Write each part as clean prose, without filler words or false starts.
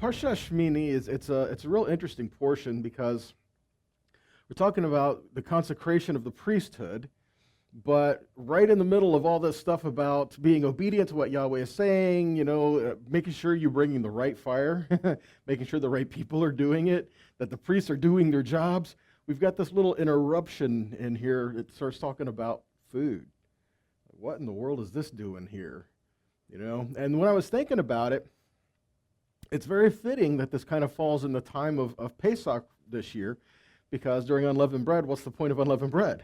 Parsha Shemini it's a real interesting portion because we're talking about the consecration of the priesthood, but right in the middle of all this stuff about being obedient to what Yahweh is saying, making sure you're bringing the right fire, making sure the right people are doing it, that the priests are doing their jobs. We've got this little interruption in here that starts talking about food. What in the world is this doing here? And when I was thinking about it, it's very fitting that this kind of falls in the time of Pesach this year, because during unleavened bread, what's the point of unleavened bread?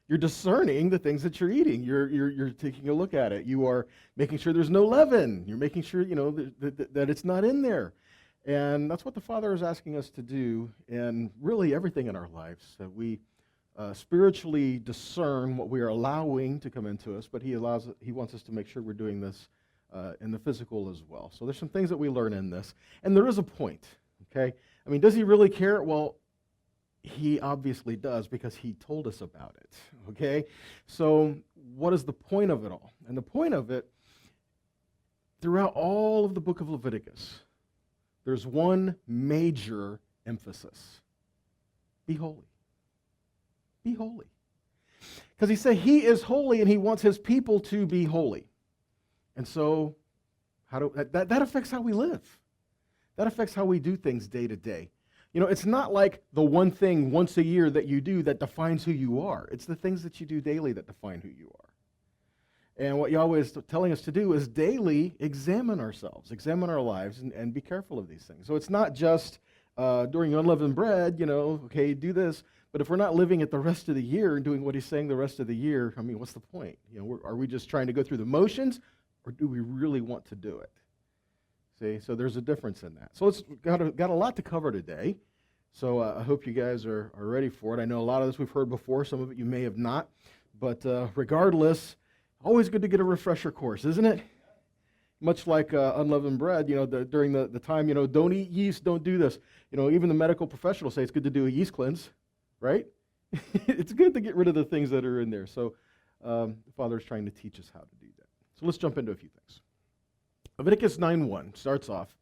You're discerning the things that you're eating. You're taking a look at it. You are making sure there's no leaven. You're making sure that it's not in there. And that's what the Father is asking us to do in really everything in our lives, that we spiritually discern what we are allowing to come into us, but He wants us to make sure we're doing this in the physical as well. So there's some things that we learn in this. And there is a point, okay? I mean, does He really care? Well, He obviously does, because He told us about it, okay? So what is the point of it all? And the point of it, throughout all of the book of Leviticus, there's one major emphasis. Be holy. Be holy. Because He said He is holy and He wants His people to be holy. And so that affects how we live. That affects how we do things day to day. It's not like the one thing once a year that you do that defines who you are. It's the things that you do daily that define who you are. And what Yahweh is telling us to do is daily examine ourselves, examine our lives, and be careful of these things. So it's not just during unleavened bread, okay, do this. But if we're not living it the rest of the year and doing what He's saying the rest of the year, I mean, what's the point? Are we just trying to go through the motions, or do we really want to do it? See, so there's a difference in that. So it's got a lot to cover today. So I hope you guys are ready for it. I know a lot of this we've heard before. Some of it you may have not. But regardless, always good to get a refresher course, isn't it? Much like unleavened bread, during the time, don't eat yeast, don't do this. Even the medical professionals say it's good to do a yeast cleanse, right? It's good to get rid of the things that are in there. So the Father is trying to teach us how to do that. So let's jump into a few things. Leviticus 9:1 starts off,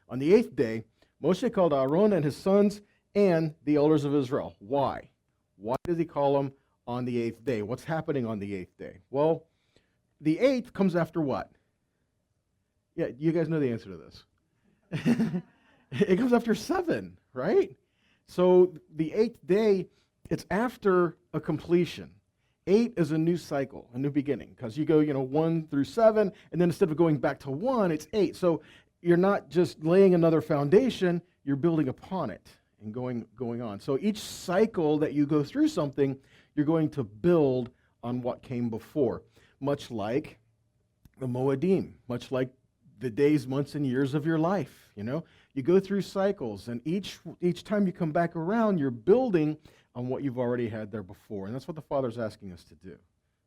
on the 8th day, Moshe called Aaron and his sons and the elders of Israel. Why? Why does he call them on the 8th day? What's happening on the 8th day? Well, the 8th comes after what? Yeah, you guys know the answer to this. It comes after 7, right? So the 8th day, it's after a completion. 8 is a new cycle, a new beginning, because you go, 1 through 7, and then instead of going back to 1, it's 8. So you're not just laying another foundation, you're building upon it and going on. So each cycle that you go through something, you're going to build on what came before, much like the Moedim, much like the days, months, and years of your life. You go through cycles, and each time you come back around, you're building on what you've already had there before. And that's what the Father's asking us to do.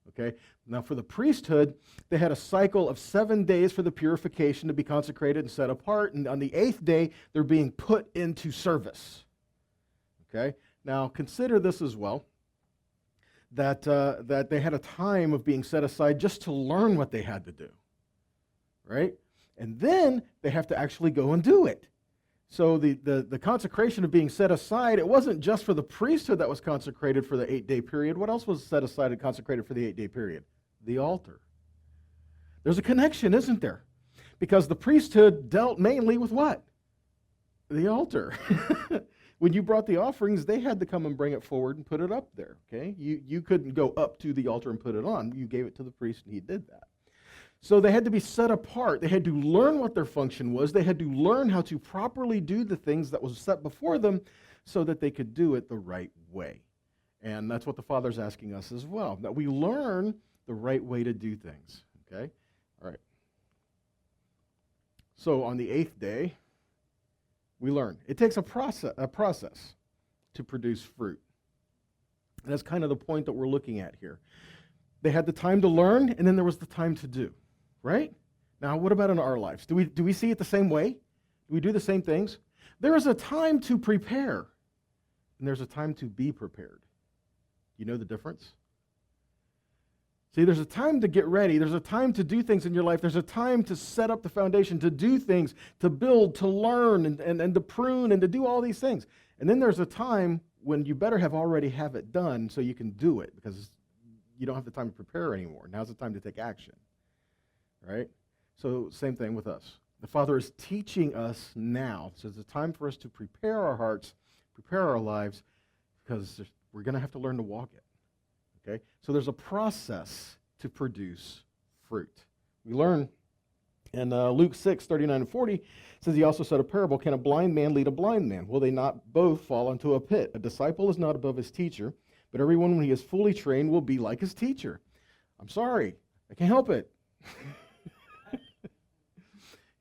Okay? Now for the priesthood, they had a cycle of 7 days for the purification to be consecrated and set apart. And on the 8th day, they're being put into service. Okay? Now consider this as well, that they had a time of being set aside just to learn what they had to do. Right? And then they have to actually go and do it. So the consecration of being set aside, it wasn't just for the priesthood that was consecrated for the 8-day period. What else was set aside and consecrated for the 8-day period? The altar. There's a connection, isn't there? Because the priesthood dealt mainly with what? The altar. When you brought the offerings, they had to come and bring it forward and put it up there. Okay? You couldn't go up to the altar and put it on. You gave it to the priest, and he did that. So they had to be set apart. They had to learn what their function was. They had to learn how to properly do the things that was set before them so that they could do it the right way. And that's what the Father's asking us as well, that we learn the right way to do things. Okay? All right. So on the 8th day, we learn. It takes a process to produce fruit. And that's kind of the point that we're looking at here. They had the time to learn, and then there was the time to do. Right? Now, what about in our lives? Do we see it the same way? Do we do the same things? There is a time to prepare, and there's a time to be prepared. You know the difference? See, there's a time to get ready. There's a time to do things in your life. There's a time to set up the foundation, to do things, to build, to learn, and to prune, and to do all these things. And then there's a time when you better already have it done so you can do it, because you don't have the time to prepare anymore. Now's the time to take action, right? So same thing with us. The Father is teaching us now. So it's a time for us to prepare our hearts, prepare our lives, because we're going to have to learn to walk it. Okay? So there's a process to produce fruit. We learn in Luke 6:39 and 40, it says, he also said a parable, can a blind man lead a blind man? Will they not both fall into a pit? A disciple is not above his teacher, but everyone when he is fully trained will be like his teacher. I'm sorry, I can't help it.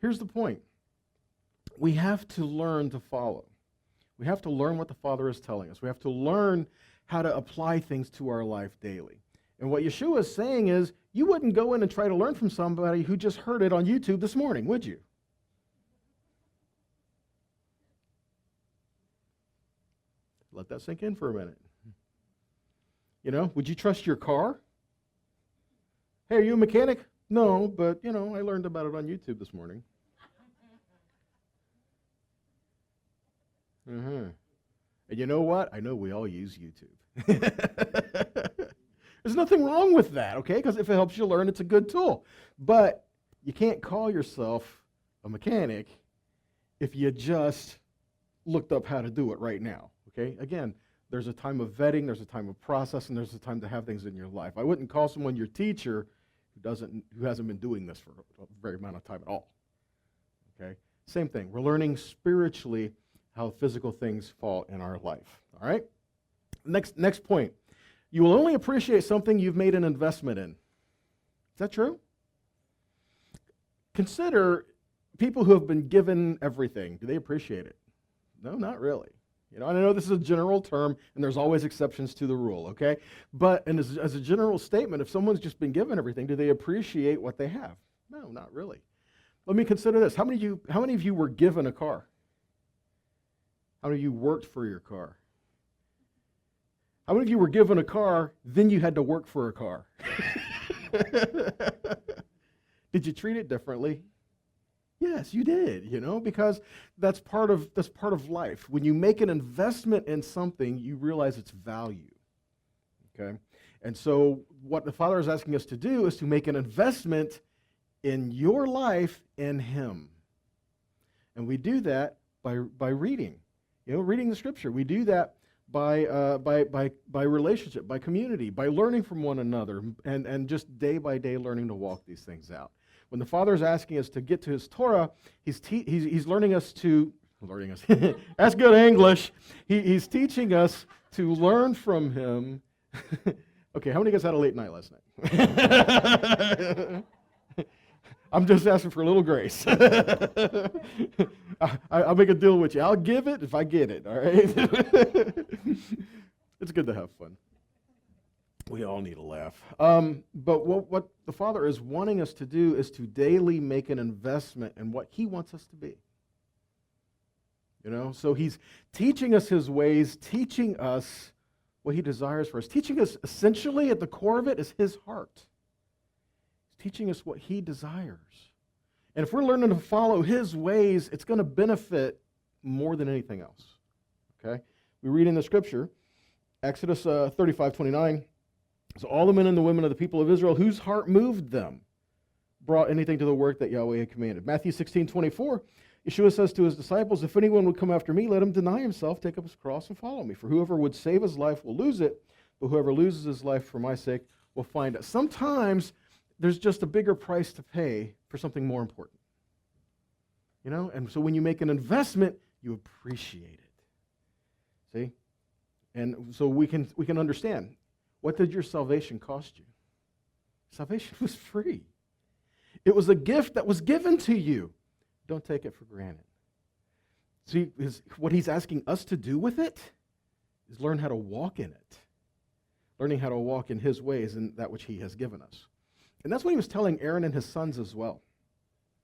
Here's the point. We have to learn to follow. We have to learn what the Father is telling us. We have to learn how to apply things to our life daily. And what Yeshua is saying is, you wouldn't go in and try to learn from somebody who just heard it on YouTube this morning, would you? Let that sink in for a minute. You know, would you trust your car? Hey, are you a mechanic? No, but, I learned about it on YouTube this morning. And you know what? I know we all use YouTube. There's nothing wrong with that, okay? Because if it helps you learn, it's a good tool. But you can't call yourself a mechanic if you just looked up how to do it right now, okay? Again, there's a time of vetting, there's a time of process, and there's a time to have things in your life. I wouldn't call someone your teacher who hasn't been doing this for a very amount of time at all, okay? Same thing. We're learning spiritually how physical things fall in our life, all right? Next point. You will only appreciate something you've made an investment in. Is that true? Consider people who have been given everything. Do they appreciate it? No, not really. And I know this is a general term, and there's always exceptions to the rule, okay? But as a general statement, if someone's just been given everything, do they appreciate what they have? No, not really. Let me consider this. How many of you were given a car? How many of you worked for your car? How many of you were given a car, then you had to work for a car? Did you treat it differently? Yes, you did, because that's part of life. When you make an investment in something, you realize its value. Okay? And so what the Father is asking us to do is to make an investment in your life in Him. And we do that by reading. Reading the Scripture. We do that by relationship, by community, by learning from one another, and just day by day learning to walk these things out. When the Father is asking us to get to His Torah, He's learning us. That's good English. He's teaching us to learn from Him. Okay, how many of you guys had a late night last night? I'm just asking for a little grace. I'll make a deal with you. I'll give it if I get it, all right? It's good to have fun. We all need a laugh. But what the Father is wanting us to do is to daily make an investment in what He wants us to be. So He's teaching us His ways, teaching us what He desires for us, teaching us essentially at the core of it is His heart. Teaching us what He desires. And if we're learning to follow His ways, it's going to benefit more than anything else. Okay? We read in the Scripture, Exodus 35:29, so all the men and the women of the people of Israel whose heart moved them brought anything to the work that Yahweh had commanded. Matthew 16:24, Yeshua says to His disciples, if anyone would come after me, let him deny himself, take up his cross, and follow me. For whoever would save his life will lose it, but whoever loses his life for my sake will find it. Sometimes there's just a bigger price to pay for something more important. And so when you make an investment, you appreciate it. See? And so we can understand. What did your salvation cost you? Salvation was free. It was a gift that was given to you. Don't take it for granted. See, what He's asking us to do with it is learn how to walk in it. Learning how to walk in His ways and that which He has given us. And that's what He was telling Aaron and his sons as well.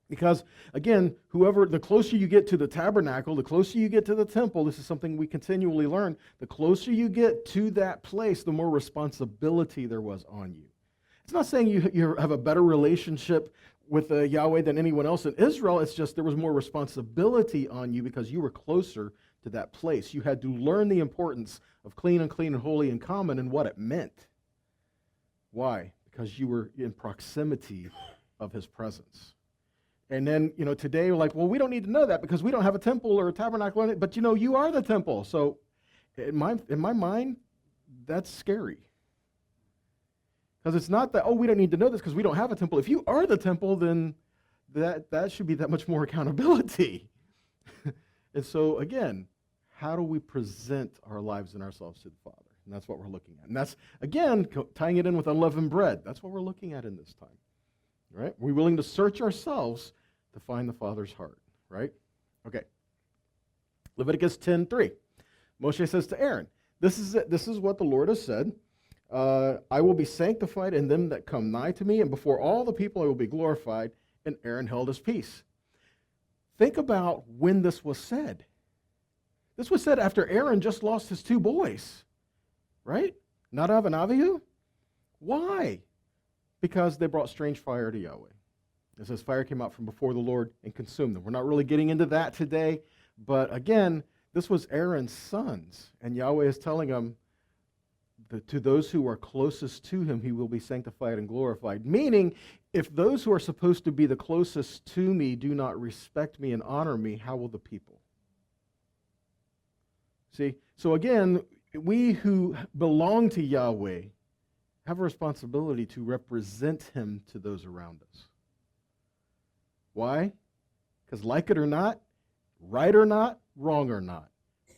Because, again, the closer you get to the tabernacle, the closer you get to the temple, this is something we continually learn, the closer you get to that place, the more responsibility there was on you. It's not saying you have a better relationship with Yahweh than anyone else in Israel. It's just there was more responsibility on you because you were closer to that place. You had to learn the importance of clean, unclean, and holy and common and what it meant. Why? Because you were in proximity of his presence. And then, today we're like, well, we don't need to know that because we don't have a temple or a tabernacle, but you are the temple. So in my mind, that's scary. Because it's not that, we don't need to know this because we don't have a temple. If you are the temple, then that should be that much more accountability. And so, again, how do we present our lives and ourselves to the Father? And that's what we're looking at. And that's, again, tying it in with unleavened bread. That's what we're looking at in this time. Right? We're willing to search ourselves to find the Father's heart. Right? Okay. Leviticus 10:3. Moshe says to Aaron, this is what the Lord has said. I will be sanctified in them that come nigh to me, and before all the people I will be glorified. And Aaron held his peace. Think about when this was said. This was said after Aaron just lost his 2 boys, right? Nadav and Abihu. Why? Because they brought strange fire to Yahweh. It says fire came out from before the Lord and consumed them. We're not really getting into that today, but again, this was Aaron's sons, and Yahweh is telling them, to those who are closest to him, he will be sanctified and glorified. Meaning, if those who are supposed to be the closest to me do not respect me and honor me, how will the people? See, so again, we who belong to Yahweh have a responsibility to represent him to those around us. Why? Because like it or not, right or not, wrong or not,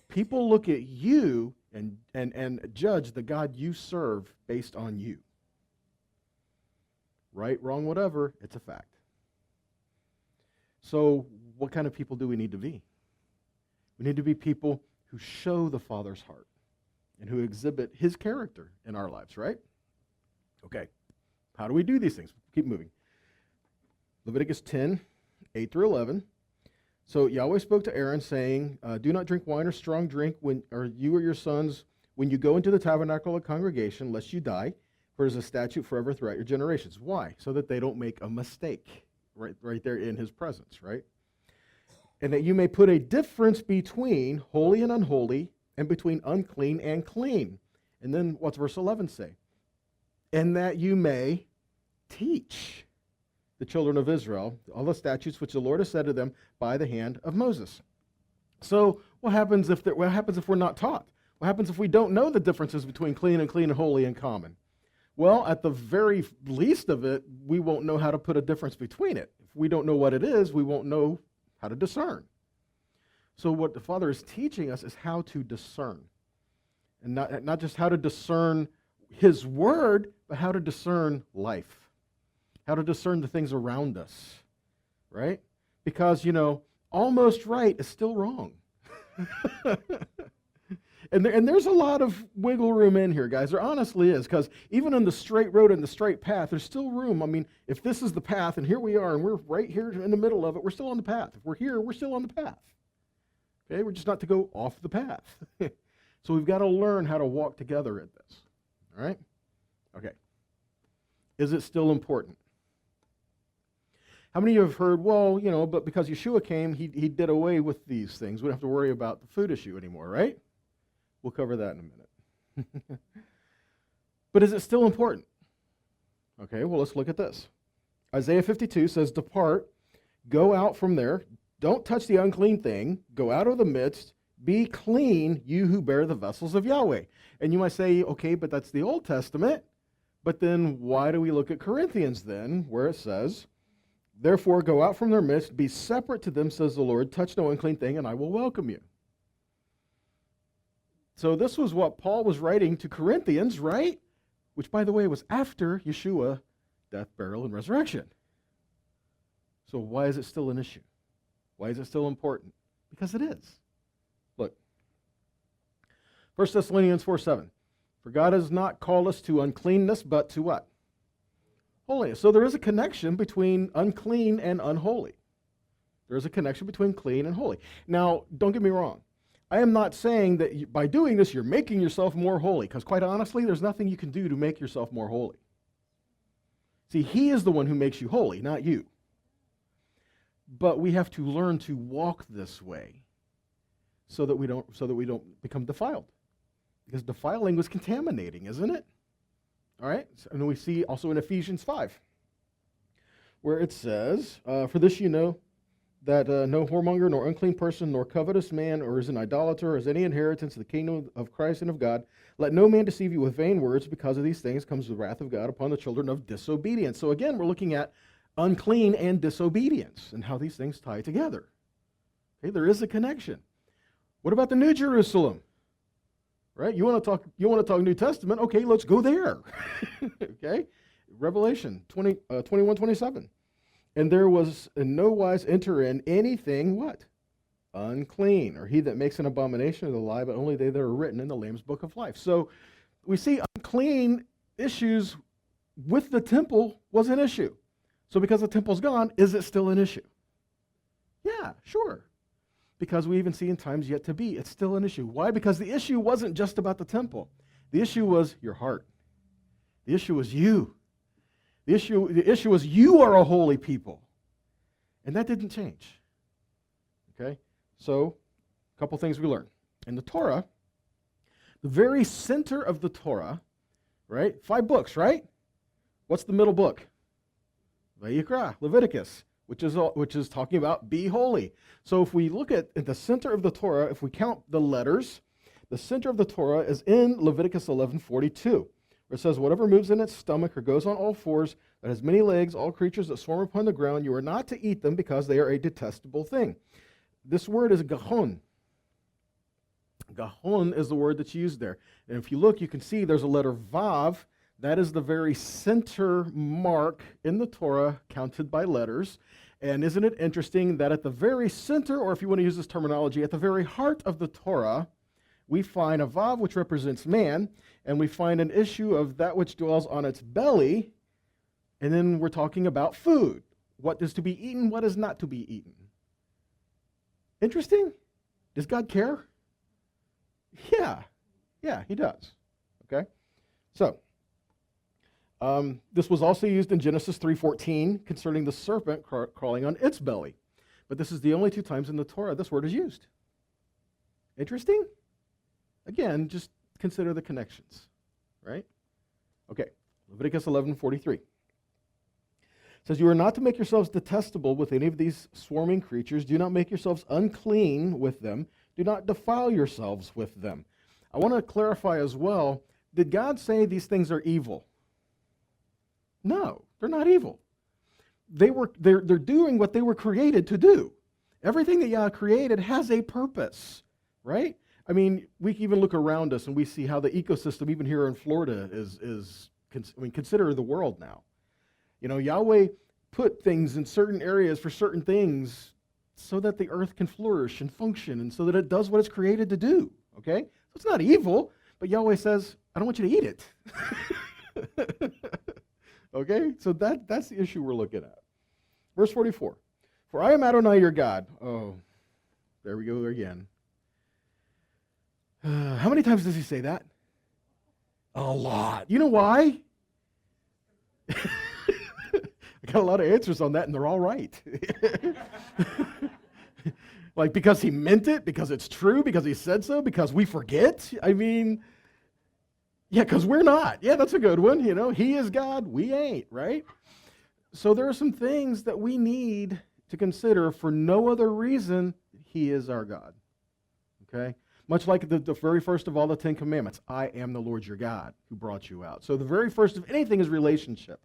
people look at you and judge the God you serve based on you. Right, wrong, whatever, it's a fact. So what kind of people do we need to be? We need to be people who show the Father's heart and who exhibit his character in our lives, right? Okay, how do we do these things? Keep moving. Leviticus 10:8-11. So Yahweh spoke to Aaron, saying, do not drink wine or strong drink, you or your sons, when you go into the tabernacle of congregation, lest you die, for it is a statute forever throughout your generations. Why? So that they don't make a mistake right there in his presence, right? And that you may put a difference between holy and unholy, and between unclean and clean. And then what's verse 11 say? And that you may teach the children of Israel all the statutes which the Lord has said to them by the hand of Moses. So what happens if we're not taught? What happens if we don't know the differences between clean and holy and common? Well, at the very least of it, we won't know how to put a difference between it. If we don't know what it is, we won't know how to discern. So what the Father is teaching us is how to discern. And not just how to discern his word, but how to discern life. How to discern the things around us, right? Because, almost right is still wrong. and there's a lot of wiggle room in here, guys. There honestly is, because even in the straight road and the straight path, there's still room. I mean, if this is the path, and here we are, and we're right here in the middle of it, we're still on the path. If we're here, we're still on the path. Okay? We're just not to go off the path. So we've got to learn how to walk together at this. All right? Okay. Is it still important? How many of you have heard, but because Yeshua came, he did away with these things. We don't have to worry about the food issue anymore, right? We'll cover that in a minute. But is it still important? Okay, well, let's look at this. Isaiah 52 says, depart, go out from there, don't touch the unclean thing, go out of the midst, be clean, you who bear the vessels of Yahweh. And you might say, okay, but that's the Old Testament. But then why do we look at Corinthians then, where it says, therefore, go out from their midst, be separate to them, says the Lord, touch no unclean thing, and I will welcome you. So this was what Paul was writing to Corinthians, right? Which, by the way, was after Yeshua, death, burial, and resurrection. So why is it still an issue? Why is it still important? Because it is. Look, 1 Thessalonians 4:7. For God has not called us to uncleanness, but to what? Holiness. So there is a connection between unclean and unholy. There is a connection between clean and holy. Now, don't get me wrong. I am not saying that by doing this, you're making yourself more holy, because quite honestly, there's nothing you can do to make yourself more holy. See, he is the one who makes you holy, not you. But we have to learn to walk this way so that we don't become defiled. Because defiling was contaminating, isn't it? All right? And we see also in Ephesians 5, where it says, for this you know, that no whoremonger, nor unclean person, nor covetous man, or is an idolater, has any inheritance of the kingdom of Christ and of God. Let no man deceive you with vain words. Because of these things comes the wrath of God upon the children of disobedience. So again, we're looking at unclean and disobedience and how these things tie together. Okay, there is a connection. What about the New Jerusalem? Right? You want to talk New Testament? Okay, let's go there. Okay? Revelation 21:27. And there was in no wise enter in anything, what? Unclean, or he that makes an abomination of the lie, but only they that are written in the Lamb's book of life. So we see unclean issues with the temple was an issue. So because the temple's gone, is it still an issue? Yeah, sure. Because we even see in times yet to be, it's still an issue. Why? Because the issue wasn't just about the temple. The issue was your heart. The issue was you. The issue was you are a holy people. And that didn't change. Okay? So, a couple things we learned. In the Torah, the very center of the Torah, right? 5 books, right? What's the middle book? Vayikra, Leviticus, which is talking about be holy. So if we look at the center of the Torah, if we count the letters, the center of the Torah is in Leviticus 11:42. Where it says, whatever moves in its stomach or goes on all fours, that has many legs, all creatures that swarm upon the ground, you are not to eat them because they are a detestable thing. This word is gahon. Gahon is the word that's used there. And if you look, you can see there's a letter vav. That is the very center mark in the Torah, counted by letters. And isn't it interesting that at the very center, or if you want to use this terminology, at the very heart of the Torah, we find a vav, which represents man, and we find an issue of that which dwells on its belly, and then we're talking about food. What is to be eaten, what is not to be eaten. Interesting? Does God care? Yeah, he does. Okay? So, this was also used in Genesis 3:14 concerning the serpent crawling on its belly. But this is the only 2 times in the Torah this word is used. Interesting? Again, just consider the connections, right? Okay, Leviticus 11:43. It says, you are not to make yourselves detestable with any of these swarming creatures. Do not make yourselves unclean with them. Do not defile yourselves with them. I want to clarify as well, did God say these things are evil? No, they're not evil. They're doing what they were created to do. Everything that Yah created has a purpose, right? I mean, we can even look around us and we see how the ecosystem, even here in Florida, consider the world now. You know, Yahweh put things in certain areas for certain things so that the earth can flourish and function and so that it does what it's created to do, okay? So it's not evil, but Yahweh says, I don't want you to eat it. Okay? So that's the issue we're looking at. Verse 44. For I am Adonai your God. Oh, there we go again. How many times does he say that? A lot. You know why? I got a lot of answers on that, and they're all right. Like, because he meant it, because it's true, because he said so, because we forget. I mean, yeah, because we're not. Yeah, that's a good one. You know, he is God, we ain't, right? So there are some things that we need to consider for no other reason he is our God. Okay? Much like the very first of all the 10 Commandments, I am the Lord your God who brought you out. So the very first of anything is relationship.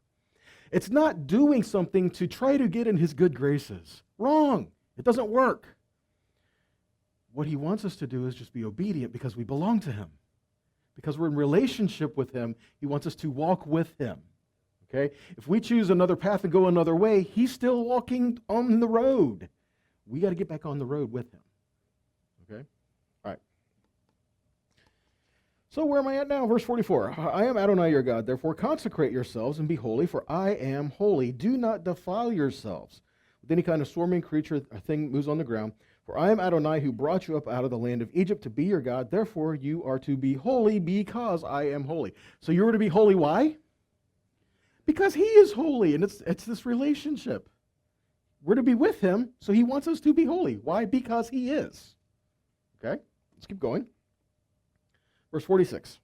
It's not doing something to try to get in his good graces. Wrong. It doesn't work. What he wants us to do is just be obedient because we belong to him. Because we're in relationship with him, he wants us to walk with him. Okay? If we choose another path and go another way, he's still walking on the road. We got to get back on the road with him. Okay? All right. So where am I at now? Verse 44. I am Adonai your God, therefore consecrate yourselves and be holy, for I am holy. Do not defile yourselves with any kind of swarming creature or thing moves on the ground. For I am Adonai who brought you up out of the land of Egypt to be your God. Therefore you are to be holy because I am holy. So you are to be holy, why? Because he is holy, and it's this relationship. We're to be with him, so he wants us to be holy. Why? Because he is. Okay, let's keep going. Verse 46.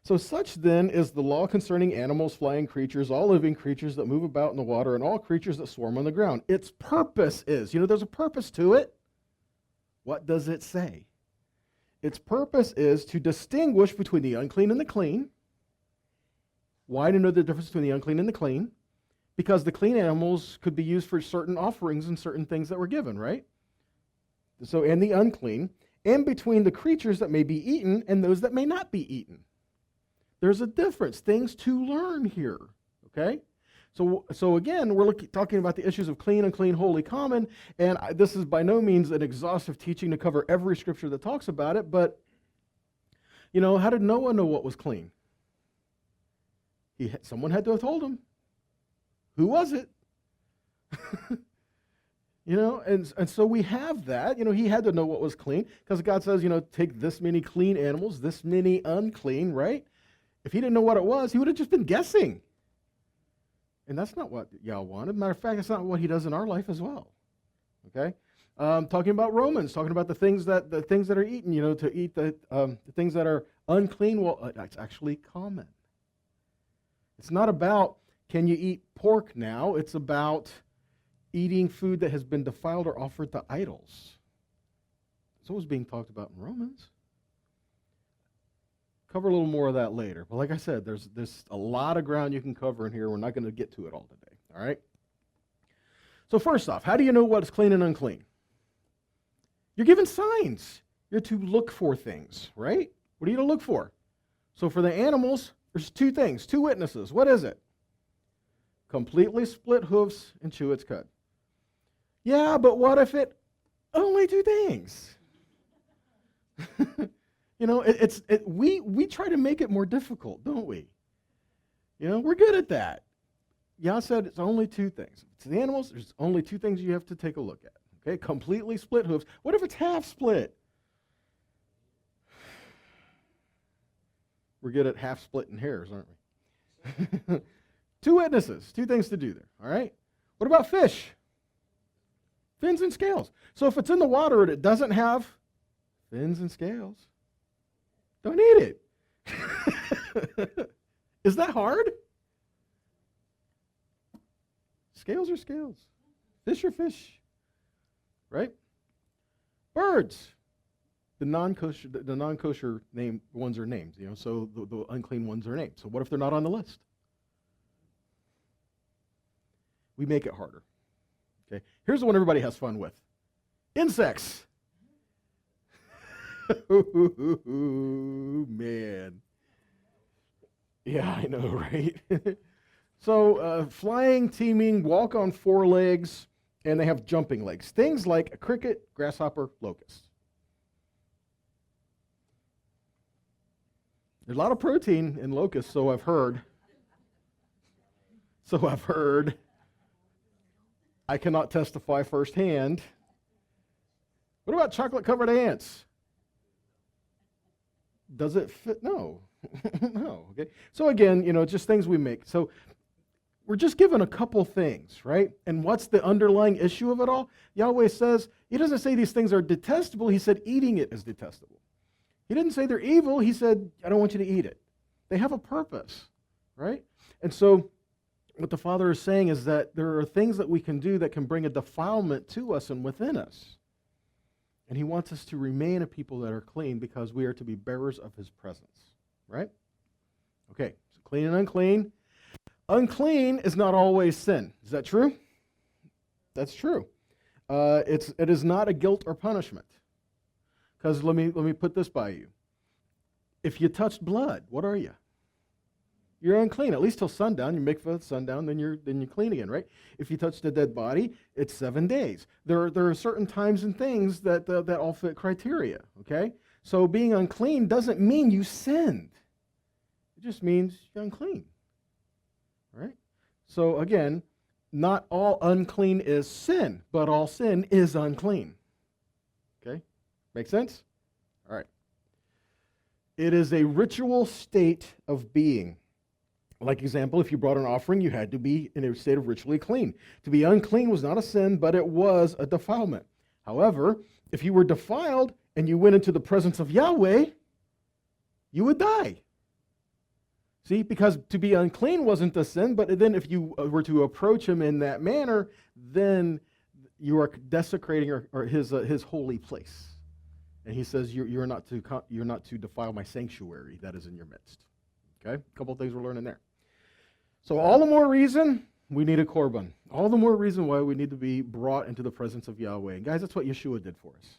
So such then is the law concerning animals, flying creatures, all living creatures that move about in the water, and all creatures that swarm on the ground. Its purpose is, there's a purpose to it. What does it say? Its purpose is to distinguish between the unclean and the clean. Why to know the difference between the unclean and the clean? Because the clean animals could be used for certain offerings and certain things that were given, right? So, and the unclean, and between the creatures that may be eaten and those that may not be eaten. There's a difference, things to learn here, okay? So again, we're talking about the issues of clean, unclean, holy, common, and this is by no means an exhaustive teaching to cover every scripture that talks about it, but, how did Noah know what was clean? Someone had to have told him. Who was it? And so we have that. He had to know what was clean because God says, take this many clean animals, this many unclean, right? If he didn't know what it was, he would have just been guessing. And that's not what Yah wanted. Matter of fact, that's not what he does in our life as well. Okay? Talking about Romans, talking about the things that are eaten, to eat the things that are unclean, well, that's actually common. It's not about can you eat pork now, it's about eating food that has been defiled or offered to idols. That's what was being talked about in Romans. Cover a little more of that later. But like I said, there's a lot of ground you can cover in here. We're not going to get to it all today. All right? So first off, how do you know what is clean and unclean? You're given signs. You're to look for things, right? What are you to look for? So for the animals, there's two things, two witnesses. What is it? Completely split hoofs and chew its cud. Yeah, but what if it only two things? We try to make it more difficult, don't we? We're good at that. Yah said it's only two things. It's the animals, there's only two things you have to take a look at. Okay, completely split hooves. What if it's half split? We're good at half splitting hairs, aren't we? Two witnesses, two things to do there, all right? What about fish? Fins and scales. So if it's in the water and it doesn't have fins and scales, don't eat it. Is that hard? Scales are scales. Fish are fish. Right? Birds. The non-kosher name ones are named, so the unclean ones are named. So what if they're not on the list? We make it harder. Okay. Here's the one everybody has fun with. Insects. Ooh, man. Yeah, I know, right? So flying, teeming, walk on four legs, and they have jumping legs. Things like a cricket, grasshopper, locust. There's a lot of protein in locusts, so I've heard. I cannot testify firsthand. What about chocolate-covered ants? Does it fit? No. No. Okay. So again, just things we make. So we're just given a couple things, right? And what's the underlying issue of it all? Yahweh says, he doesn't say these things are detestable. He said eating it is detestable. He didn't say they're evil. He said, I don't want you to eat it. They have a purpose, right? And so what the Father is saying is that there are things that we can do that can bring a defilement to us and within us. And he wants us to remain a people that are clean because we are to be bearers of his presence, right? Okay, so clean and unclean. Unclean is not always sin. Is that true? That's true. It is not a guilt or punishment. Because let me put this by you. If you touched blood, what are you? You're unclean, at least till sundown. You make for sundown, then you're clean again, right? If you touch the dead body, it's 7 days. There are certain times and things that all fit criteria, okay? So being unclean doesn't mean you sinned. It just means you're unclean, right? So again, not all unclean is sin, but all sin is unclean. Okay? Make sense? All right. It is a ritual state of being. Like example, if you brought an offering, you had to be in a state of ritually clean. To be unclean was not a sin, but it was a defilement. However, if you were defiled and you went into the presence of Yahweh, you would die. See, because to be unclean wasn't a sin, but then if you were to approach him in that manner, then you are desecrating or his holy place. And he says you're not to defile my sanctuary that is in your midst. Okay, a couple of things we're learning there. So all the more reason we need a korban. All the more reason why we need to be brought into the presence of Yahweh. And guys, that's what Yeshua did for us.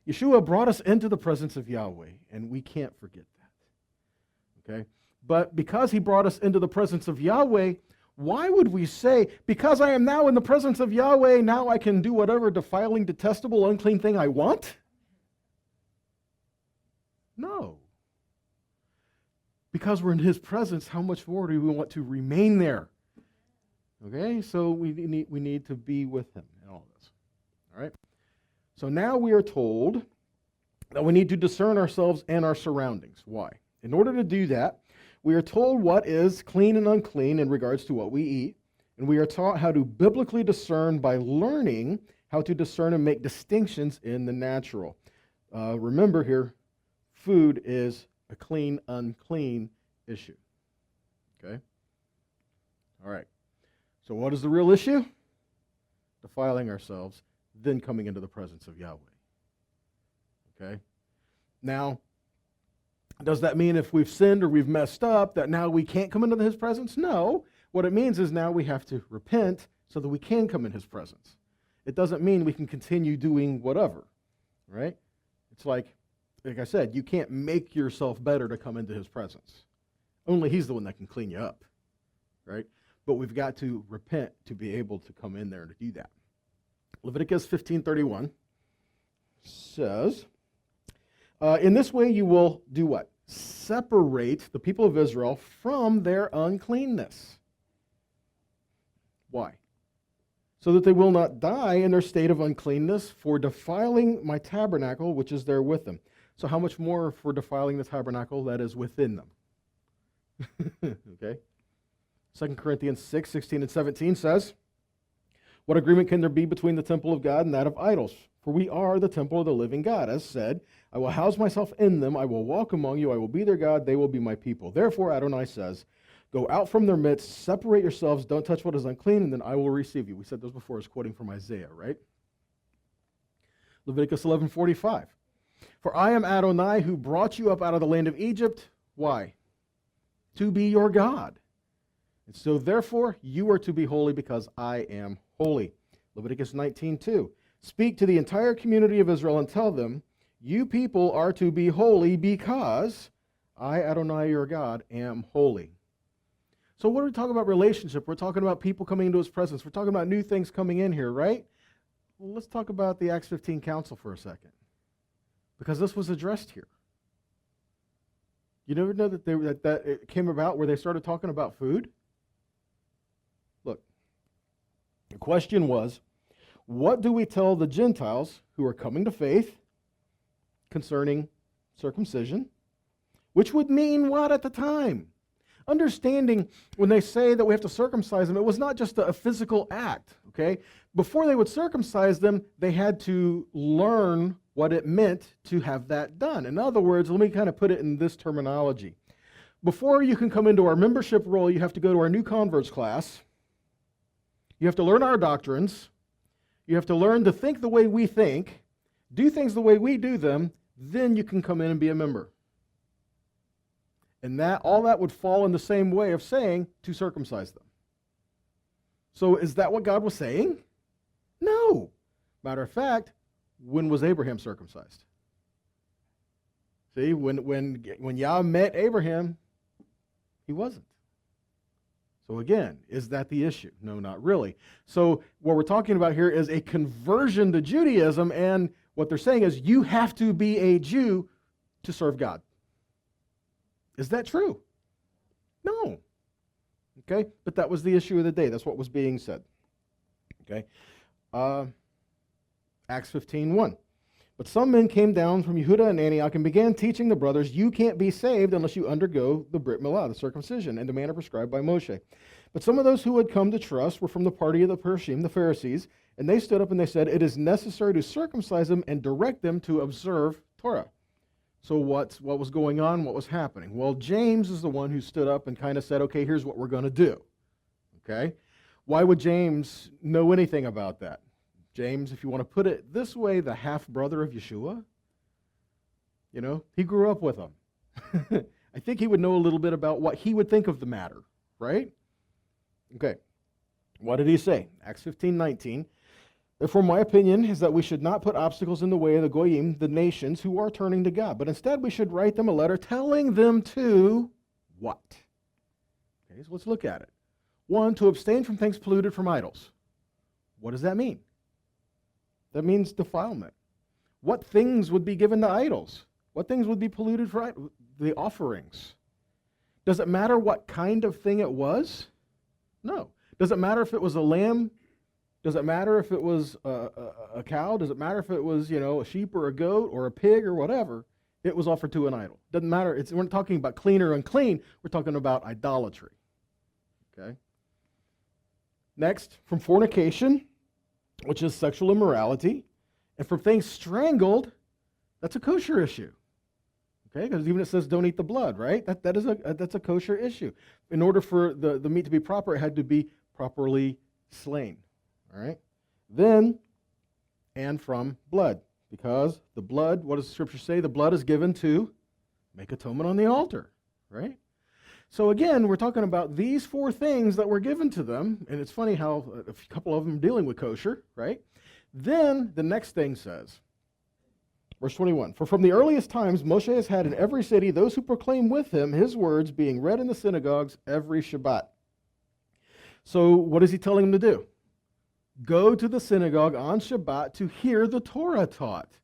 Yeshua brought us into the presence of Yahweh, and we can't forget that. Okay? But because he brought us into the presence of Yahweh, why would we say, because I am now in the presence of Yahweh, now I can do whatever defiling, detestable, unclean thing I want? No. Because we're in his presence, how much more do we want to remain there? Okay, so we need to be with him in all this. All right? So now we are told that we need to discern ourselves and our surroundings. Why? In order to do that, we are told what is clean and unclean in regards to what we eat, and we are taught how to biblically discern by learning how to discern and make distinctions in the natural. Remember here, food is a clean, unclean issue. Okay? All right. So what is the real issue? Defiling ourselves, then coming into the presence of Yahweh. Okay? Now, does that mean if we've sinned or we've messed up that now we can't come into his presence? No. What it means is now we have to repent so that we can come in his presence. It doesn't mean we can continue doing whatever. Right? It's like I said, you can't make yourself better to come into his presence. Only he's the one that can clean you up. Right? But we've got to repent to be able to come in there and to do that. Leviticus 15:31 says, in this way you will do what? Separate the people of Israel from their uncleanness. Why? So that they will not die in their state of uncleanness for defiling my tabernacle, which is there with them. So how much more for defiling the tabernacle that is within them? Okay? 2 Corinthians 6:16 and 17 says, what agreement can there be between the temple of God and that of idols? For we are the temple of the living God. As said, I will house myself in them, I will walk among you, I will be their God, they will be my people. Therefore, Adonai says, go out from their midst, separate yourselves, don't touch what is unclean, and then I will receive you. We said those before, as quoting from Isaiah, right? Leviticus 11:45. For I am Adonai who brought you up out of the land of Egypt. Why? To be your God. And so therefore, you are to be holy because I am holy. Leviticus 19:2. Speak to the entire community of Israel and tell them, you people are to be holy because I, Adonai, your God, am holy. So what are we talking about relationship? We're talking about people coming into his presence. We're talking about new things coming in here, right? Well, let's talk about the Acts 15 council for a second. Because this was addressed here. You never know that it came about where they started talking about food? Look, the question was, what do we tell the Gentiles who are coming to faith concerning circumcision? Which would mean what at the time? Understanding when they say that we have to circumcise them, it was not just a physical act, okay? Before they would circumcise them, they had to learn what it meant to have that done. In other words, let me kind of put it in this terminology. Before you can come into our membership role, you have to go to our new converts class. You have to learn our doctrines. You have to learn to think the way we think, do things the way we do them, then you can come in and be a member. And all that would fall in the same way of saying to circumcise them. So is that what God was saying? No. Matter of fact, when was Abraham circumcised? See, when Yah met Abraham, he wasn't. So again, is that the issue? No, not really. So what we're talking about here is a conversion to Judaism, and what they're saying is you have to be a Jew to serve God. Is that true? No. Okay, but that was the issue of the day. That's what was being said. Okay. Acts 15:1. But some men came down from Yehuda and Antioch and began teaching the brothers, you can't be saved unless you undergo the Brit Milah, the circumcision, in the manner prescribed by Moshe. But some of those who had come to trust were from the party of the Pershim, the Pharisees, and they stood up and they said, it is necessary to circumcise them and direct them to observe Torah. So what was going on? What was happening? Well, James is the one who stood up and kind of said, okay, here's what we're going to do. Okay? Why would James know anything about that? James, if you want to put it this way, the half-brother of Yeshua, he grew up with him. I think he would know a little bit about what he would think of the matter, right? Okay. What did he say? Acts 15:19. Therefore, my opinion is that we should not put obstacles in the way of the Goyim, the nations who are turning to God, but instead we should write them a letter telling them to what? Okay, so let's look at it. 1, to abstain from things polluted from idols. What does that mean? That means defilement. What things would be given to idols? What things would be polluted for idols? The offerings. Does it matter what kind of thing it was? No. Does it matter if it was a lamb? Does it matter if it was a cow? Does it matter if it was, a sheep or a goat or a pig or whatever? It was offered to an idol. Doesn't matter. We're not talking about clean or unclean. We're talking about idolatry. Okay? Next, from fornication, which is sexual immorality, and from things strangled, that's a kosher issue. Okay, because even it says don't eat the blood, right? That's a kosher issue. In order for the meat to be proper, it had to be properly slain. All right? Then, and from blood, because the blood, what does the Scripture say? The blood is given to make atonement on the altar, right? So again, we're talking about these 4 things that were given to them, and it's funny how a couple of them are dealing with kosher, right? Then the next thing says, verse 21, for from the earliest times Moshe has had in every city those who proclaim with him his words being read in the synagogues every Shabbat. So what is he telling them to do? Go to the synagogue on Shabbat to hear the Torah taught.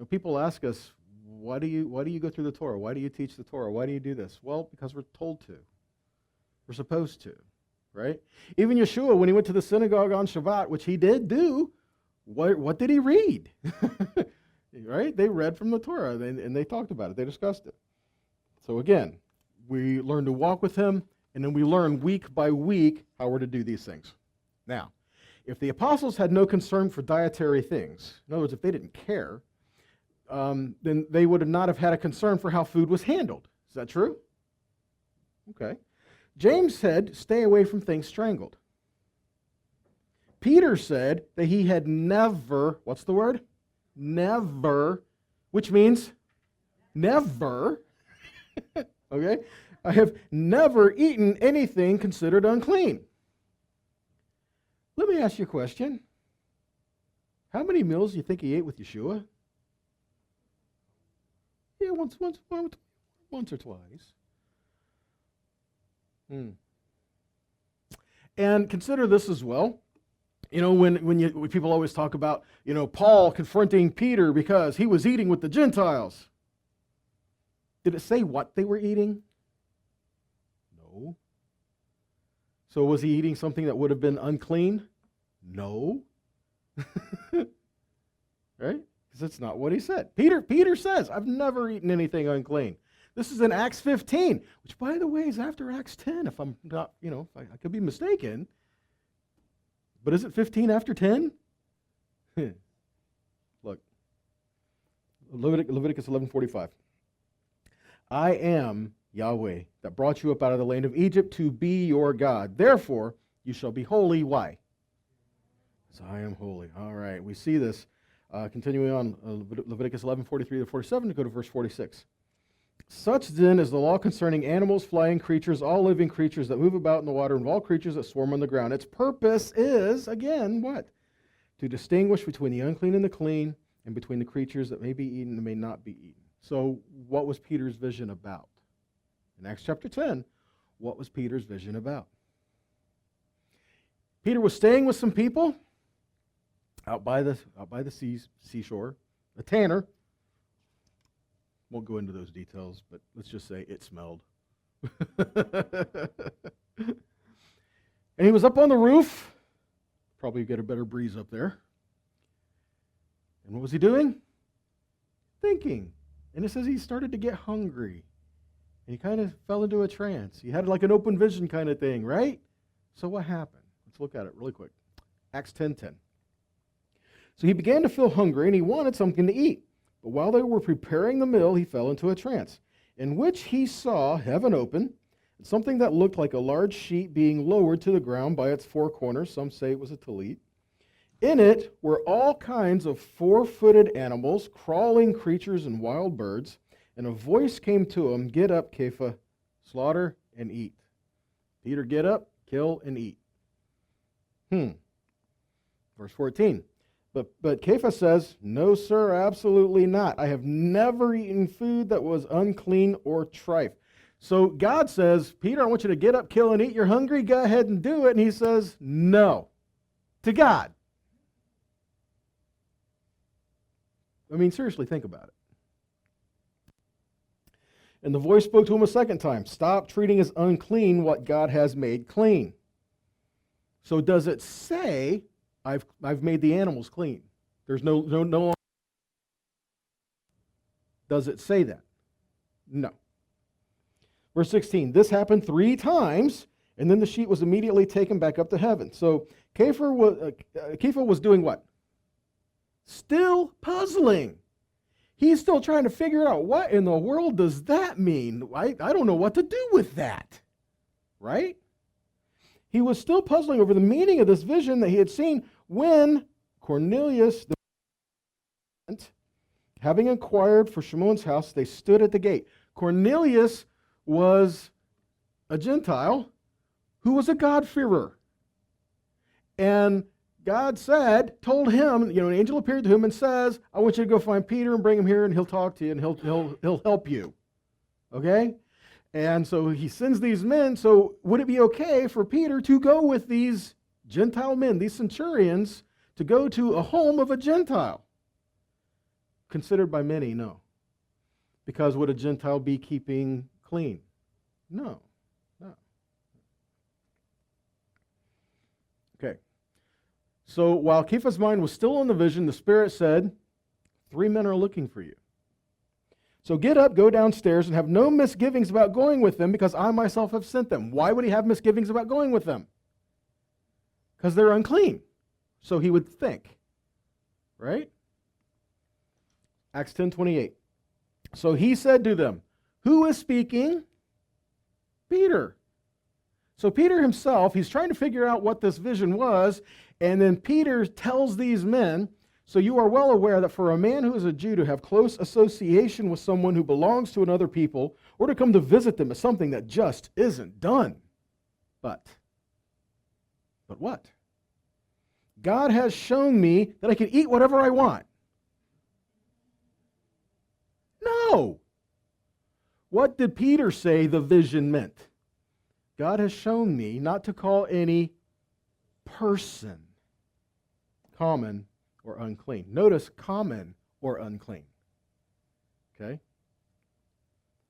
People ask us, why do you go through the Torah? Why do you teach the Torah? Why do you do this? Well, because we're told to. We're supposed to, right? Even Yeshua, when he went to the synagogue on Shabbat, which he did do, what did he read? Right? They read from the Torah, and they talked about it. They discussed it. So again, we learn to walk with him, and then we learn week by week how we're to do these things. Now, if the apostles had no concern for dietary things, in other words, if they didn't care, then they would not have had a concern for how food was handled. Is that true? Okay. James said, stay away from things strangled. Peter said that he had never, what's the word? Never, which means never, okay? I have never eaten anything considered unclean. Let me ask you a question. How many meals do you think he ate with Yeshua? Yeah, once or twice. And consider this as well. When people always talk about, Paul confronting Peter because he was eating with the Gentiles. Did it say what they were eating? No. So was he eating something that would have been unclean? No. Right? Because that's not what he said. Peter says, I've never eaten anything unclean. This is in Acts 15, which, by the way, is after Acts 10, if I'm not, I could be mistaken. But is it 15 after 10? Look, Leviticus 11:45. I am Yahweh that brought you up out of the land of Egypt to be your God. Therefore, you shall be holy. Why? Because I am holy. All right, we see this. Continuing on, Leviticus 11:43-47, to go to verse 46. Such then is the law concerning animals, flying creatures, all living creatures that move about in the water, and all creatures that swarm on the ground. Its purpose is, again, what? To distinguish between the unclean and the clean, and between the creatures that may be eaten and may not be eaten. So what was Peter's vision about? In Acts chapter 10, what was Peter's vision about? Peter was staying with some people out by the seashore, a tanner. Won't go into those details, but let's just say it smelled. And he was up on the roof. Probably get a better breeze up there. And what was he doing? thinking. And it says he started to get hungry. And he kind of fell into a trance. He had like an open vision kind of thing, right? So what happened? Let's look at it really quick. Acts 10:10. So he began to feel hungry, and he wanted something to eat. But while they were preparing the meal, he fell into a trance, in which he saw heaven open, and something that looked like a large sheet being lowered to the ground by its four corners. Some say it was a tallit. In it were all kinds of four-footed animals, crawling creatures, and wild birds. And a voice came to him, "Get up, Kepha, slaughter and eat." Peter, get up, kill and eat. Verse 14. But Kepha says, "No, sir, absolutely not. I have never eaten food that was unclean or trife." So God says, "Peter, I want you to get up, kill and eat. You're hungry, go ahead and do it." And he says, "No," to God. I mean, seriously, think about it. And the voice spoke to him a second time, "Stop treating as unclean what God has made clean." So does it say, I've made the animals clean? There's no longer. Does it say that? No. Verse 16, this happened 3 times, and then the sheet was immediately taken back up to heaven. So Kepha was doing what? Still puzzling. He's still trying to figure out, what in the world does that mean? I don't know what to do with that. Right? He was still puzzling over the meaning of this vision that he had seen when Cornelius, having inquired for Shimon's house, they stood at the gate. Cornelius was a Gentile who was a God-fearer. And God told him, an angel appeared to him and says, "I want you to go find Peter and bring him here, and he'll talk to you, and he'll help you." Okay? And so he sends these men. So would it be okay for Peter to go with these Gentile men, these centurions, to go to a home of a Gentile? Considered by many, no. Because would a Gentile be keeping clean? No. Okay. So while Kepha's mind was still on the vision, the Spirit said, 3 men are looking for you. So get up, go downstairs, and have no misgivings about going with them, because I myself have sent them. Why would he have misgivings about going with them? Because they're unclean. So he would think. Right? Acts 10:28. So he said to them, "Who is speaking?" Peter. So Peter himself, he's trying to figure out what this vision was, and then Peter tells these men, "So you are well aware that for a man who is a Jew to have close association with someone who belongs to another people, or to come to visit them, is something that just isn't done. But what? God has shown me that I can eat whatever I want." No. What did Peter say the vision meant? God has shown me not to call any person common or unclean. Notice common or unclean. Okay?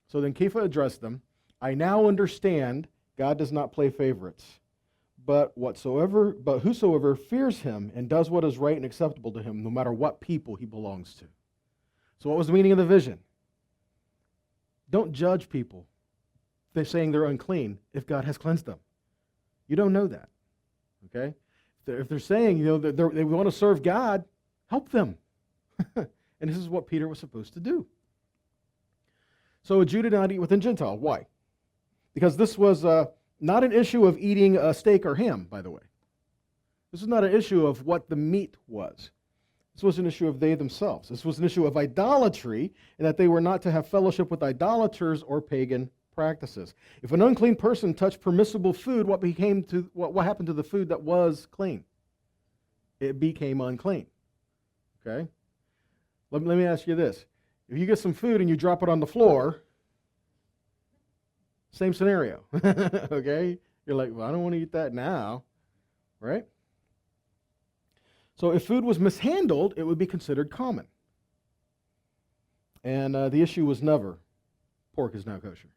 So then Kepha addressed them. "I now understand God does not play favorites, but whosoever fears him and does what is right and acceptable to him, no matter what people he belongs to." So what was the meaning of the vision? Don't judge people. They're saying they're unclean if God has cleansed them. You don't know that. Okay? If they're saying, that they want to serve God, help them. And this is what Peter was supposed to do. So a Jew did not eat with a Gentile. Why? Because this was not an issue of eating a steak or ham, by the way. This was not an issue of what the meat was. This was an issue of they themselves. This was an issue of idolatry, and that they were not to have fellowship with idolaters or pagan practices. If an unclean person touched permissible food, what happened to the food that was clean? It became unclean. Okay? Let me ask you this. If you get some food and you drop it on the floor, same scenario. Okay? You're like, "Well, I don't want to eat that now." Right? So if food was mishandled, it would be considered common. And the issue was never, pork is now kosher.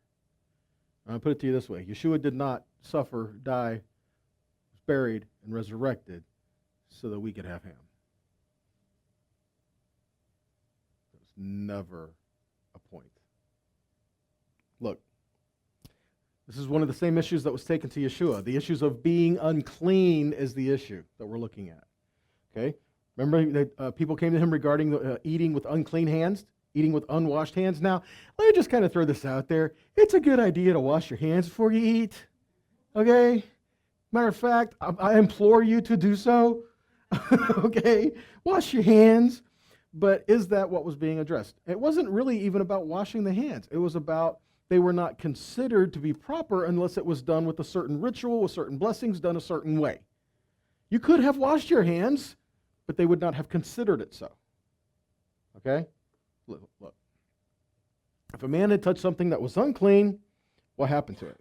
I'll put it to you this way. Yeshua did not suffer, die, was buried, and resurrected so that we could have him. never a point. Look, this is one of the same issues that was taken to Yeshua. The issues of being unclean is the issue that we're looking at. Okay? Remember that people came to him regarding eating with unclean hands, eating with unwashed hands. Now, let me just kind of throw this out there. It's a good idea to wash your hands before you eat. Okay? Matter of fact, I implore you to do so. Okay? Wash your hands. But is that what was being addressed? It wasn't really even about washing the hands. It was about they were not considered to be proper unless it was done with a certain ritual, with certain blessings, done a certain way. You could have washed your hands, but they would not have considered it so. Okay? Look. If a man had touched something that was unclean, what happened to it?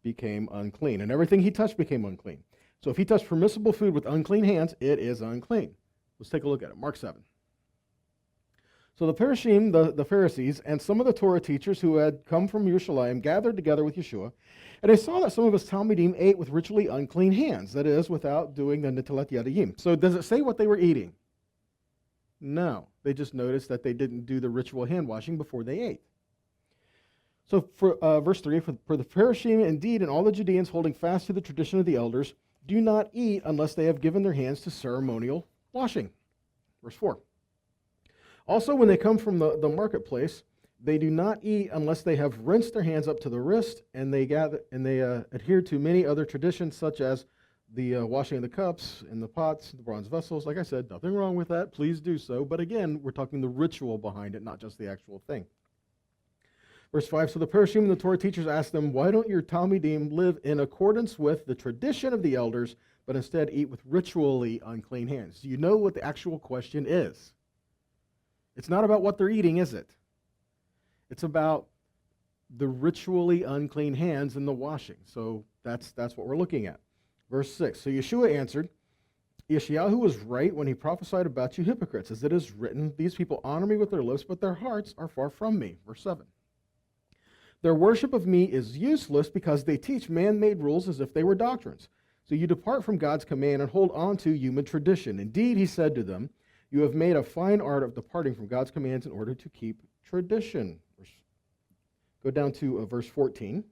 Became unclean. And everything he touched became unclean. So if he touched permissible food with unclean hands, it is unclean. Let's take a look at it. Mark 7. So the Parashim, the Pharisees, and some of the Torah teachers who had come from Yerushalayim gathered together with Yeshua, and they saw that some of his Talmidim ate with ritually unclean hands, that is, without doing the Netilat Yadayim. So does it say what they were eating? No. They just noticed that they didn't do the ritual hand washing before they ate. So for verse 3, for the Parashim indeed and all the Judeans holding fast to the tradition of the elders do not eat unless they have given their hands to ceremonial washing. Verse 4. Also, when they come from the marketplace, they do not eat unless they have rinsed their hands up to the wrist, and they adhere to many other traditions, such as the washing of the cups and the pots, the bronze vessels. Like I said, nothing wrong with that. Please do so. But again, we're talking the ritual behind it, not just the actual thing. Verse 5, so the Parashim and the Torah teachers asked them, why don't your Talmidim live in accordance with the tradition of the elders, but instead eat with ritually unclean hands? Do you know what the actual question is? It's not about what they're eating, is it? It's about the ritually unclean hands and the washing. So that's what we're looking at. Verse 6, so Yeshua answered, Yeshayahu was right when he prophesied about you hypocrites, as it is written, these people honor me with their lips, but their hearts are far from me. Verse 7. Their worship of me is useless because they teach man-made rules as if they were doctrines. So you depart from God's command and hold on to human tradition. Indeed, he said to them, you have made a fine art of departing from God's commands in order to keep tradition. Go down to verse 14.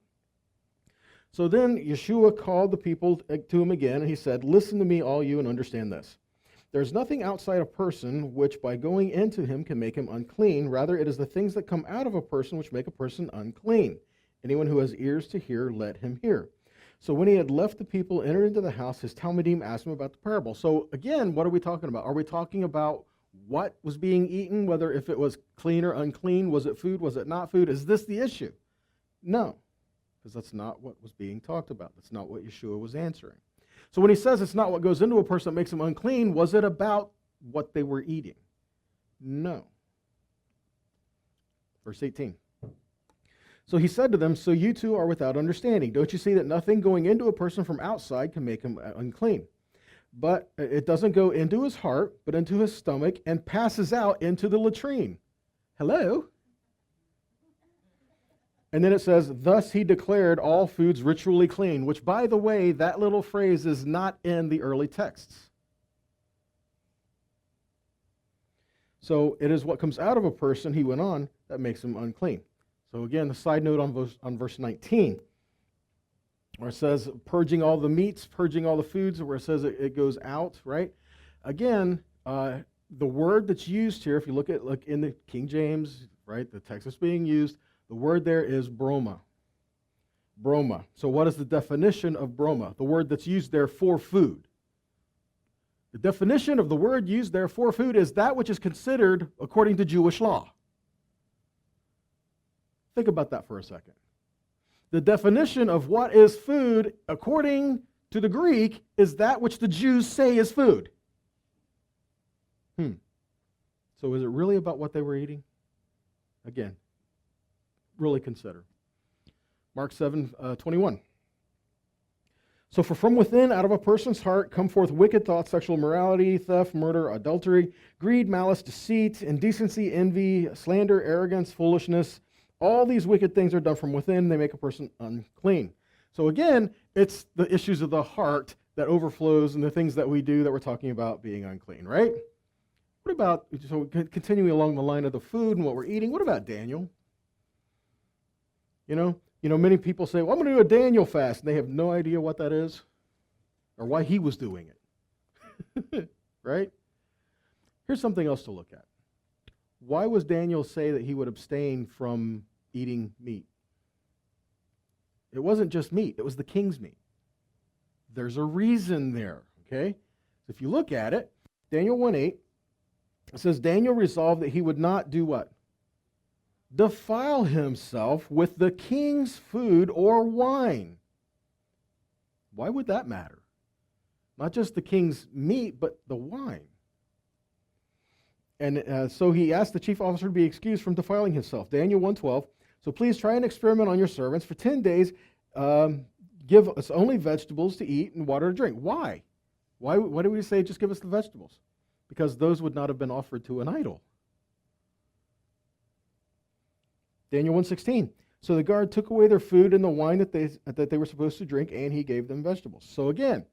So then Yeshua called the people to him again, and he said, listen to me, all you, and understand this. There is nothing outside a person which by going into him can make him unclean. Rather, it is the things that come out of a person which make a person unclean. Anyone who has ears to hear, let him hear. So when he had left the people, entered into the house, his Talmidim asked him about the parable. So again, what are we talking about? Are we talking about what was being eaten, whether if it was clean or unclean? Was it food? Was it not food? Is this the issue? No, because that's not what was being talked about. That's not what Yeshua was answering. So when he says it's not what goes into a person that makes them unclean, was it about what they were eating? No. Verse 18. So he said to them, so you too are without understanding. Don't you see that nothing going into a person from outside can make him unclean? But it doesn't go into his heart, but into his stomach, and passes out into the latrine. Hello? And then it says, thus he declared all foods ritually clean, which, by the way, that little phrase is not in the early texts. So it is what comes out of a person, he went on, that makes him unclean. So again, the side note on verse 19, where it says purging all the meats, purging all the foods, where it says it goes out, right? Again, the word that's used here, if you look at in the King James, right, the text that's being used, the word there is broma. Broma. So what is the definition of broma? The word that's used there for food. The definition of the word used there for food is that which is considered according to Jewish law. Think about that for a second. The definition of what is food, according to the Greek, is that which the Jews say is food. So is it really about what they were eating? Again, really consider. Mark 7:21. So for from within, out of a person's heart, come forth wicked thoughts, sexual immorality, theft, murder, adultery, greed, malice, deceit, indecency, envy, slander, arrogance, foolishness. All these wicked things are done from within. They make a person unclean. So again, it's the issues of the heart that overflows and the things that we do that we're talking about being unclean, right? What about, so continuing along the line of the food and what we're eating, what about Daniel? Many people say, well, I'm going to do a Daniel fast, and they have no idea what that is or why he was doing it. Right? Here's something else to look at. Why was Daniel say that he would abstain from eating meat? It wasn't just meat. It was the king's meat. There's a reason there, okay? If you look at it, Daniel 1:8, it says, Daniel resolved that he would not do what? Defile himself with the king's food or wine. Why would that matter? Not just the king's meat, but the wine. And so he asked the chief officer to be excused from defiling himself. Daniel 1:12. So please try an experiment on your servants. For 10 days, give us only vegetables to eat and water to drink. Why? Why do we say just give us the vegetables? Because those would not have been offered to an idol. Daniel 1:16. So the guard took away their food and the wine that they were supposed to drink, and he gave them vegetables. So again,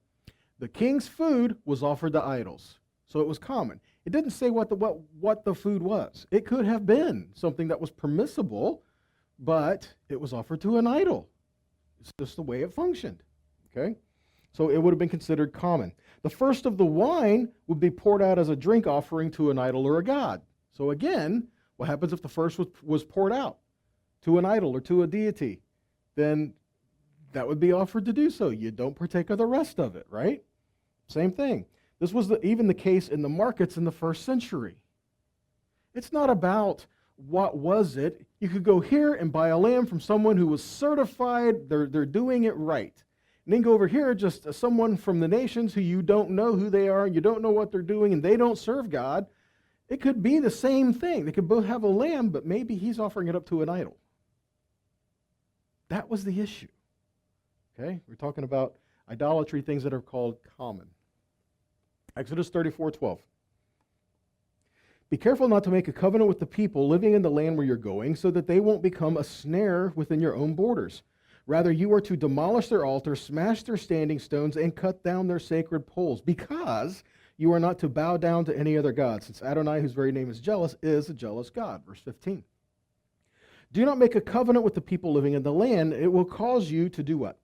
the king's food was offered to idols. So it was common. It didn't say what the food was. It could have been something that was permissible, but it was offered to an idol. It's just the way it functioned. Okay? So it would have been considered common. The first of the wine would be poured out as a drink offering to an idol or a god. So again, what happens if the first was poured out to an idol or to a deity? Then that would be offered to do so. You don't partake of the rest of it, right? Same thing. This was even the case in the markets in the first century. It's not about what was it. You could go here and buy a lamb from someone who was certified, they're doing it right. And then go over here, just someone from the nations who you don't know who they are, you don't know what they're doing, and they don't serve God. It could be the same thing. They could both have a lamb, but maybe he's offering it up to an idol. That was the issue. Okay? We're talking about idolatry, things that are called common. Exodus 34:12. Be careful not to make a covenant with the people living in the land where you're going, so that they won't become a snare within your own borders. Rather, you are to demolish their altars, smash their standing stones, and cut down their sacred poles, because you are not to bow down to any other god, since Adonai, whose very name is a jealous God. Verse 15. Do not make a covenant with the people living in the land. It will cause you to do what?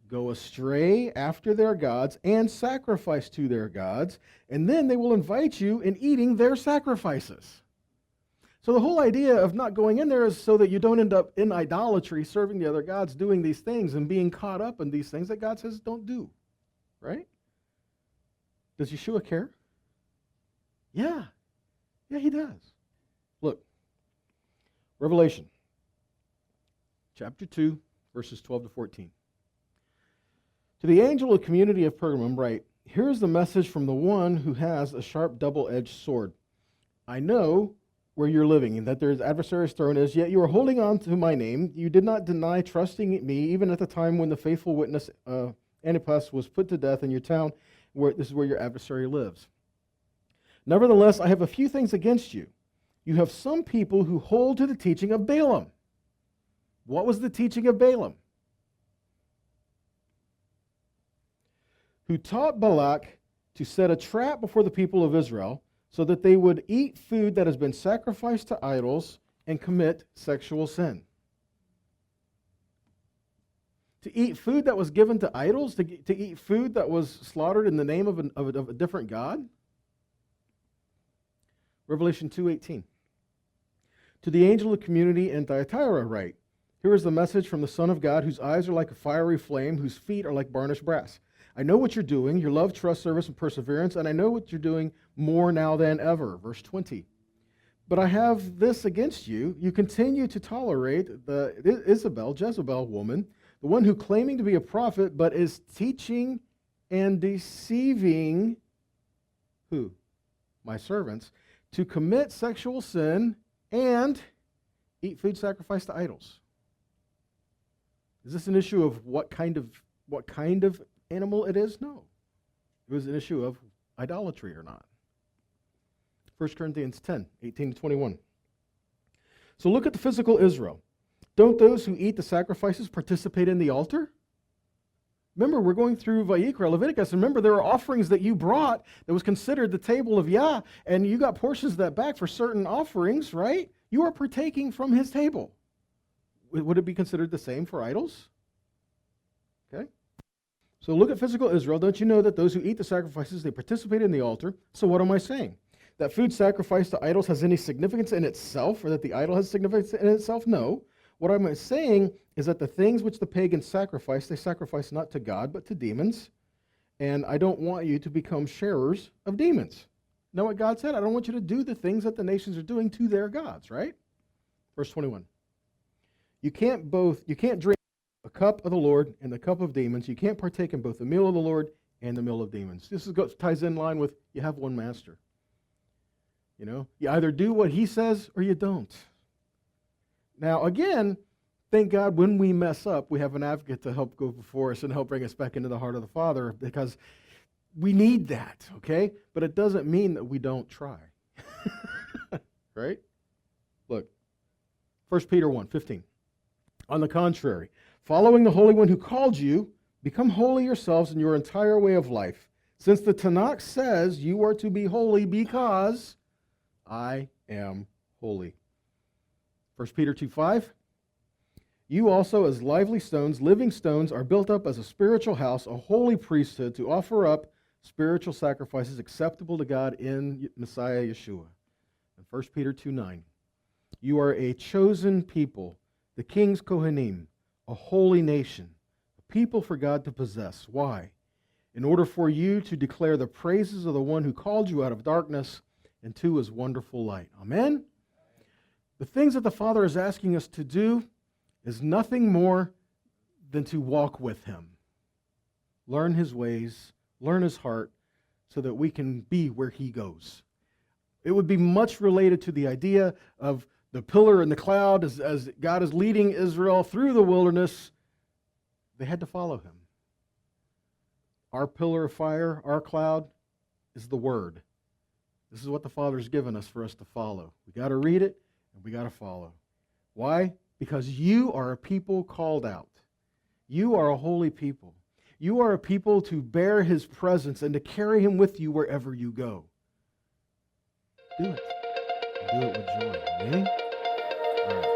Go astray after their gods and sacrifice to their gods, and then they will invite you in eating their sacrifices. So the whole idea of not going in there is so that you don't end up in idolatry, serving the other gods, doing these things, and being caught up in these things that God says don't do. Right? Does Yeshua care? Yeah. Yeah, he does. Look. Revelation. Chapter 2, verses 12 to 14. To the angel of the community of Pergamum write, here is the message from the one who has a sharp double-edged sword. I know where you're living, and that their adversary's throne is, yet you are holding on to my name. You did not deny trusting me, even at the time when the faithful witness Antipas was put to death in your town, this is where your adversary lives. Nevertheless, I have a few things against you. You have some people who hold to the teaching of Balaam. What was the teaching of Balaam? Who taught Balak to set a trap before the people of Israel so that they would eat food that has been sacrificed to idols and commit sexual sin. To eat food that was given to idols? To eat food that was slaughtered in the name of a different god? Revelation 2:18. To the angel of the community in Thyatira write, here is the message from the Son of God, whose eyes are like a fiery flame, whose feet are like burnished brass. I know what you're doing, your love, trust, service, and perseverance, and I know what you're doing more now than ever. Verse 20. But I have this against you. You continue to tolerate the Jezebel woman, the one who claiming to be a prophet, but is teaching and deceiving, who? My servants, to commit sexual sin and eat food sacrificed to idols. Is this an issue of what kind of animal it is? No. It was an issue of idolatry or not. 1 Corinthians 10:18-21. So look at the physical Israel. Don't those who eat the sacrifices participate in the altar? Remember, we're going through Vayikra, Leviticus, and remember there are offerings that you brought that was considered the table of Yah, and you got portions of that back for certain offerings, right? You are partaking from his table. Would it be considered the same for idols? Okay. So look at physical Israel. Don't you know that those who eat the sacrifices, they participate in the altar? So what am I saying? That food sacrificed to idols has any significance in itself, or that the idol has significance in itself? No. What I'm saying is that the things which the pagans sacrifice, they sacrifice not to God, but to demons. And I don't want you to become sharers of demons. Know what God said? I don't want you to do the things that the nations are doing to their gods, right? Verse 21. You can't drink a cup of the Lord and the cup of demons. You can't partake in both the meal of the Lord and the meal of demons. This ties in line with you have one master. You know, you either do what he says or you don't. Now, again, thank God when we mess up, we have an advocate to help go before us and help bring us back into the heart of the Father, because we need that, okay? But it doesn't mean that we don't try. Right? Look, 1 Peter 1:15. On the contrary, following the Holy One who called you, become holy yourselves in your entire way of life, since the Tanakh says you are to be holy because I am holy. 1 Peter 2:5, you also as lively stones, living stones, are built up as a spiritual house, a holy priesthood, to offer up spiritual sacrifices acceptable to God in Messiah Yeshua. And 1 Peter 2:9, you are a chosen people, the king's Kohanim, a holy nation, a people for God to possess. Why? In order for you to declare the praises of the one who called you out of darkness into his wonderful light. Amen? The things that the Father is asking us to do is nothing more than to walk with him. Learn his ways, learn his heart, so that we can be where he goes. It would be much related to the idea of the pillar and the cloud as God is leading Israel through the wilderness. They had to follow him. Our pillar of fire, our cloud, is the Word. This is what the Father's given us for us to follow. We got to read it, and we got to follow. Why? Because you are a people called out. You are a holy people. You are a people to bear his presence and to carry him with you wherever you go. Do it. And do it with joy. Amen? All right.